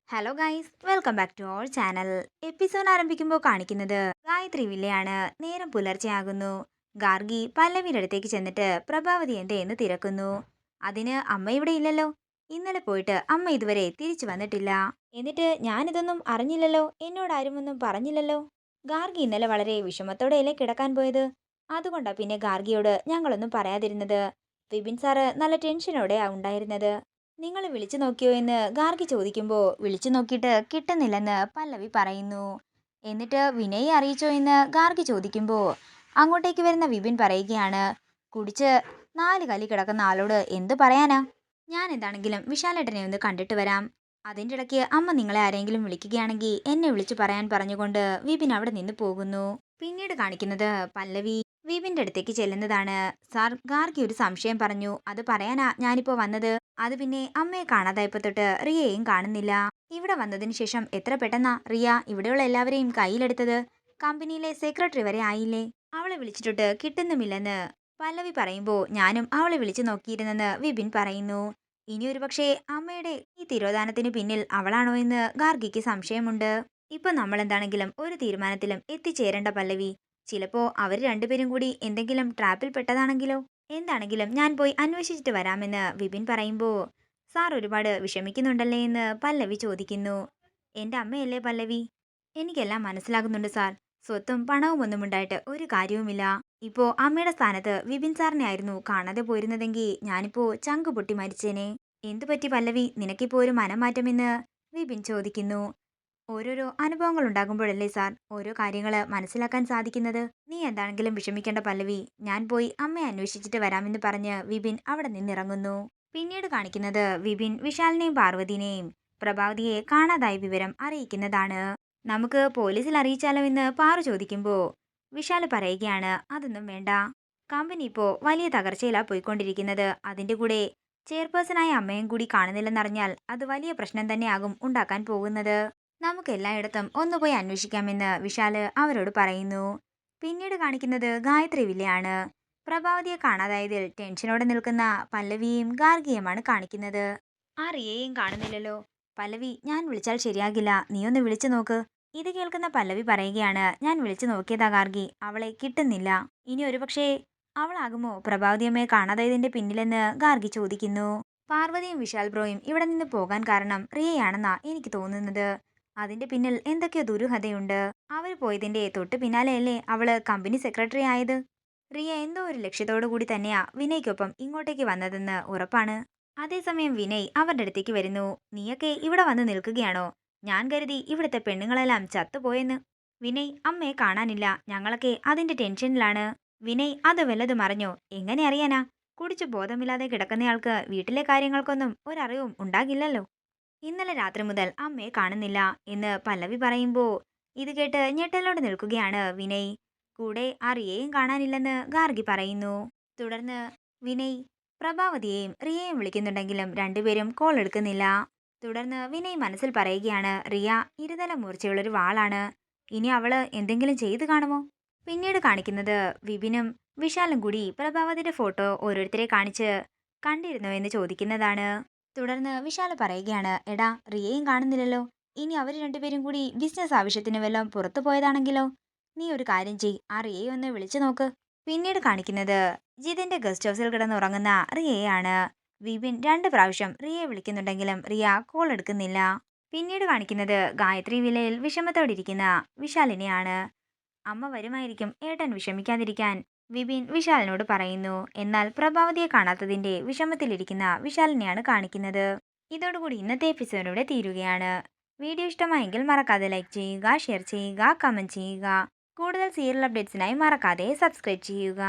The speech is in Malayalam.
Hello guys, welcome back to our channel. Episode ആരംഭിക്കുമ്പോൾ കാണിക്കുന്നത് ഗായത്രി വില്ലയാണ്. നേരം പുലർച്ചെയാകുന്നു. ഗാർഗി പല്ലവിയുടെ അടുത്തേക്ക് ചെന്നിട്ട് പ്രഭാവതി എന്ന് തിരക്കുന്നു. അതിന് അമ്മ ഇവിടെ ഇല്ലല്ലോ. ഇന്നലെ പോയിട്ട് അമ്മ ഇതുവരെ തിരിച്ചു വന്നിട്ടില്ല. എന്നിട്ട് ഞാനിതൊന്നും അറിഞ്ഞില്ലല്ലോ, എന്നോട് ആരുമൊന്നും പറഞ്ഞില്ലല്ലോ. ഗാർഗി ഇന്നലെ വളരെ വിഷമത്തോടെയല്ലേ കിടക്കാൻ പോയത്. അതുകൊണ്ടാ പിന്നെ ഗാർഗിയോട് ഞങ്ങളൊന്നും പറയാതിരുന്നത്. വിപിൻ സാറ് നല്ല ടെൻഷനോടെയാ ഉണ്ടായിരുന്നത്. നിങ്ങൾ വിളിച്ചു നോക്കിയോ എന്ന് ഗാർഗി ചോദിക്കുമ്പോൾ വിളിച്ചു നോക്കിയിട്ട് കിട്ടുന്നില്ലെന്ന് പല്ലവി പറയുന്നു. എന്നിട്ട് വിനയെ അറിയിച്ചോ എന്ന് ഗാർഗി ചോദിക്കുമ്പോൾ അങ്ങോട്ടേക്ക് വരുന്ന വിപിൻ പറയുകയാണ്, കുടിച്ച് നാല് കലി കിടക്കുന്ന ആളോട് എന്ത് പറയാനാ. ഞാൻ എന്താണെങ്കിലും വിശാലേട്ടനെ ഒന്ന് കണ്ടിട്ട് വരാം. അതിൻ്റെ ഇടയ്ക്ക് അമ്മ നിങ്ങളെ ആരെങ്കിലും വിളിക്കുകയാണെങ്കിൽ എന്നെ വിളിച്ചു പറയാൻ പറഞ്ഞുകൊണ്ട് വിപിൻ അവിടെ നിന്ന് പോകുന്നു. പിന്നീട് കാണിക്കുന്നത് പല്ലവി വിപിൻ്റെ അടുത്തേക്ക് ചെല്ലുന്നതാണ്. സാർ, ഗാർഗി ഒരു സംശയം പറഞ്ഞു, അത് പറയാനാ ഞാനിപ്പോൾ വന്നത്. അത് പിന്നെ അമ്മയെ കാണാതായപ്പോ തൊട്ട് റിയയെയും കാണുന്നില്ല. ഇവിടെ വന്നതിന് ശേഷം എത്ര പെട്ടെന്നാ റിയ ഇവിടെയുള്ള എല്ലാവരെയും കയ്യിലെടുത്തത്. കമ്പനിയിലെ സെക്രട്ടറി വരെ ആയില്ലേ. അവളെ വിളിച്ചിട്ട് കിട്ടുന്നുമില്ലെന്ന് പല്ലവി പറയുമ്പോൾ ഞാനും അവളെ വിളിച്ചു നോക്കിയിരുന്നെന്ന് വിപിൻ പറയുന്നു. ഇനി ഒരു പക്ഷേ അമ്മയുടെ ഈ തിരോധാനത്തിന് പിന്നിൽ അവളാണോ എന്ന് ഗാർഗിക്ക് സംശയമുണ്ട്. ഇപ്പൊ നമ്മൾ എന്താണെങ്കിലും ഒരു തീരുമാനത്തിലും എത്തിച്ചേരേണ്ട പല്ലവി. ചിലപ്പോ അവർ രണ്ടുപേരും കൂടി എന്തെങ്കിലും ട്രാപ്പിൽ പെട്ടതാണെങ്കിലോ. എന്താണെങ്കിലും ഞാൻ പോയി അന്വേഷിച്ചിട്ട് വരാമെന്ന് വിപിൻ പറയുമ്പോൾ സാർ ഒരുപാട് വിഷമിക്കുന്നുണ്ടല്ലേ എന്ന് പല്ലവി ചോദിക്കുന്നു. എൻ്റെ അമ്മയല്ലേ പല്ലവി. എനിക്കെല്ലാം മനസ്സിലാകുന്നുണ്ട് സാർ. സ്വത്തും പണവും ഒന്നും ഉണ്ടായിട്ട് ഒരു കാര്യവുമില്ല. ഇപ്പോ അമ്മയുടെ സ്ഥാനത്ത് വിപിൻ സാറിനെ ആയിരുന്നു കാണാതെ പോയിരുന്നതെങ്കിൽ ഞാനിപ്പോ ചങ്കു പൊട്ടി മരിച്ചേനെ. എന്തു പറ്റി പല്ലവി, നിനക്കിപ്പോ ഒരു മനംമാറ്റമെന്ന് വിപിൻ ചോദിക്കുന്നു. ഓരോരോ അനുഭവങ്ങൾ ഉണ്ടാകുമ്പോഴല്ലേ സാർ ഓരോ കാര്യങ്ങൾ മനസ്സിലാക്കാൻ സാധിക്കുന്നത്. നീ എന്താണെങ്കിലും വിഷമിക്കേണ്ട പല്ലവി, ഞാൻ പോയി അമ്മയെ അന്വേഷിച്ചിട്ട് വരാമെന്ന് പറഞ്ഞ് വിപിൻ അവിടെ നിന്നിറങ്ങുന്നു. പിന്നീട് കാണിക്കുന്നത് വിപിൻ വിശാലിനെയും പാർവതിനെയും പ്രഭാവതിയെ കാണാതായ വിവരം അറിയിക്കുന്നതാണ്. നമുക്ക് പോലീസിൽ അറിയിച്ചാലോ എന്ന് പാറു ചോദിക്കുമ്പോൾ വിശാൽ പറയുകയാണ്, അതൊന്നും വേണ്ട. കമ്പനി ഇപ്പോൾ വലിയ തകർച്ചയിലാ പോയിക്കൊണ്ടിരിക്കുന്നത്. അതിൻ്റെ കൂടെ ചെയർപേഴ്സണായ അമ്മയും കൂടി കാണുന്നില്ലെന്നറിഞ്ഞാൽ അത് വലിയ പ്രശ്നം തന്നെയാകും ഉണ്ടാക്കാൻ പോകുന്നത്. നമുക്ക് എല്ലായിടത്തും ഒന്ന് പോയി അന്വേഷിക്കാമെന്ന് വിശാല് അവരോട് പറയുന്നു. പിന്നീട് കാണിക്കുന്നത് ഗായത്രി വില്ലയാണ്. പ്രഭാവതിയെ കാണാതായതിൽ ടെൻഷനോടെ നിൽക്കുന്ന പല്ലവിയെയും ഗാർഗിയുമാണ് കാണിക്കുന്നത്. ആ റിയയെയും കാണുന്നില്ലല്ലോ. പല്ലവി, ഞാൻ വിളിച്ചാൽ ശരിയാകില്ല, നീ ഒന്ന് വിളിച്ചു നോക്ക്. ഇത് കേൾക്കുന്ന പല്ലവി പറയുകയാണ്, ഞാൻ വിളിച്ചു നോക്കിയതാ ഗാർഗി, അവളെ കിട്ടുന്നില്ല. ഇനി ഒരുപക്ഷേ അവളാകുമോ പ്രഭാവതിയമ്മയെ കാണാതായതിന്റെ പിന്നിലെന്ന് ഗാർഗി ചോദിക്കുന്നു. പാർവതിയും വിശാൽ ബ്രോയും ഇവിടെ നിന്ന് പോകാൻ കാരണം റിയയാണെന്നാ എനിക്ക് തോന്നുന്നത്. അതിന്റെ പിന്നിൽ എന്തൊക്കെയോ ദുരൂഹതയുണ്ട്. അവർ പോയതിന്റെ തൊട്ട് പിന്നാലെയല്ലേ അവള് കമ്പനി സെക്രട്ടറി ആയത്. റിയ എന്തോ ഒരു ലക്ഷ്യത്തോടു കൂടി തന്നെയാ വിനയ്ക്കൊപ്പം ഇങ്ങോട്ടേക്ക് വന്നതെന്ന് ഉറപ്പാണ്. അതേസമയം വിനയ് അവരുടെ അടുത്തേക്ക് വരുന്നു. നീയൊക്കെ ഇവിടെ വന്ന് നിൽക്കുകയാണോ? ഞാൻ കരുതി ഇവിടുത്തെ പെണ്ണുങ്ങളെല്ലാം ചത്തുപോയെന്ന്. വിനയ്, അമ്മയെ കാണാനില്ല, ഞങ്ങളൊക്കെ അതിന്റെ ടെൻഷനിലാണ്. വിനയ്, അത് വല്ലതും അറിഞ്ഞോ? എങ്ങനെ അറിയാനാ? കുടിച്ചു ബോധമില്ലാതെ കിടക്കുന്നയാൾക്ക് വീട്ടിലെ കാര്യങ്ങൾക്കൊന്നും ഒരറിവും ഉണ്ടാകില്ലല്ലോ. ഇന്നലെ രാത്രി മുതൽ അമ്മയെ കാണുന്നില്ല എന്ന് പല്ലവി പറയുമ്പോൾ ഇത് കേട്ട് ഞെട്ടലോടെ നിൽക്കുകയാണ് വിനയ്. കൂടെ ആ റിയയും കാണാനില്ലെന്ന് ഗാർഗി പറയുന്നു. തുടർന്ന് വിനയ് പ്രഭാവതിയെയും റിയയും വിളിക്കുന്നുണ്ടെങ്കിലും രണ്ടുപേരും കോൾ എടുക്കുന്നില്ല. തുടർന്ന് വിനയ് മനസ്സിൽ പറയുകയാണ്, റിയ ഇരുതല മൂർച്ചയുള്ളൊരു വാളാണ്. ഇനി അവള് എന്തെങ്കിലും ചെയ്തു കാണുമോ. പിന്നീട് കാണിക്കുന്നത് വിപിനും വിശാലും കൂടി പ്രഭാവതിയുടെ ഫോട്ടോ ഓരോരുത്തരെ കാണിച്ച് കണ്ടിരുന്നോ എന്ന് ചോദിക്കുന്നതാണ്. തുടർന്ന് വിശാല പറയുകയാണ്, എടാ റിയയും കാണുന്നില്ലല്ലോ. ഇനി അവർ രണ്ടുപേരും കൂടി ബിസിനസ് ആവശ്യത്തിന് വല്ലതും പുറത്തു പോയതാണെങ്കിലോ. നീ ഒരു കാര്യം ചെയ്, ആ റിയയെ ഒന്ന് വിളിച്ചു നോക്ക്. പിന്നീട് കാണിക്കുന്നത് ജിതിന്റെ ഗസ്റ്റ് ഹൗസിൽ കിടന്നുറങ്ങുന്ന റിയയാണ്. വിപിൻ 2 പ്രാവശ്യം റിയയെ വിളിക്കുന്നുണ്ടെങ്കിലും റിയ കോൾ എടുക്കുന്നില്ല. പിന്നീട് കാണിക്കുന്നത് ഗായത്രി വില്ലയിൽ വിഷമത്തോടിരിക്കുന്ന വിശാലിനെയാണ്. അമ്മ വരുമായിരിക്കും, ഏട്ടൻ വിഷമിക്കാതിരിക്കാൻ വിപിൻ വിശാലിനോട് പറയുന്നു. എന്നാൽ പ്രഭാവതിയെ കാണാത്തതിന്റെ വിഷമത്തിലിരിക്കുന്ന വിശാലിനെയാണ് കാണിക്കുന്നത്. ഇതോടുകൂടി ഇന്നത്തെ എപ്പിസോഡിലൂടെ തീരുകയാണ്. വീഡിയോ ഇഷ്ടമായെങ്കിൽ മറക്കാതെ ലൈക്ക് ചെയ്യുക, ഷെയർ ചെയ്യുക, കമന്റ് ചെയ്യുക. കൂടുതൽ സീരിയൽ അപ്ഡേറ്റ്സിനായി മറക്കാതെ സബ്സ്ക്രൈബ് ചെയ്യുക.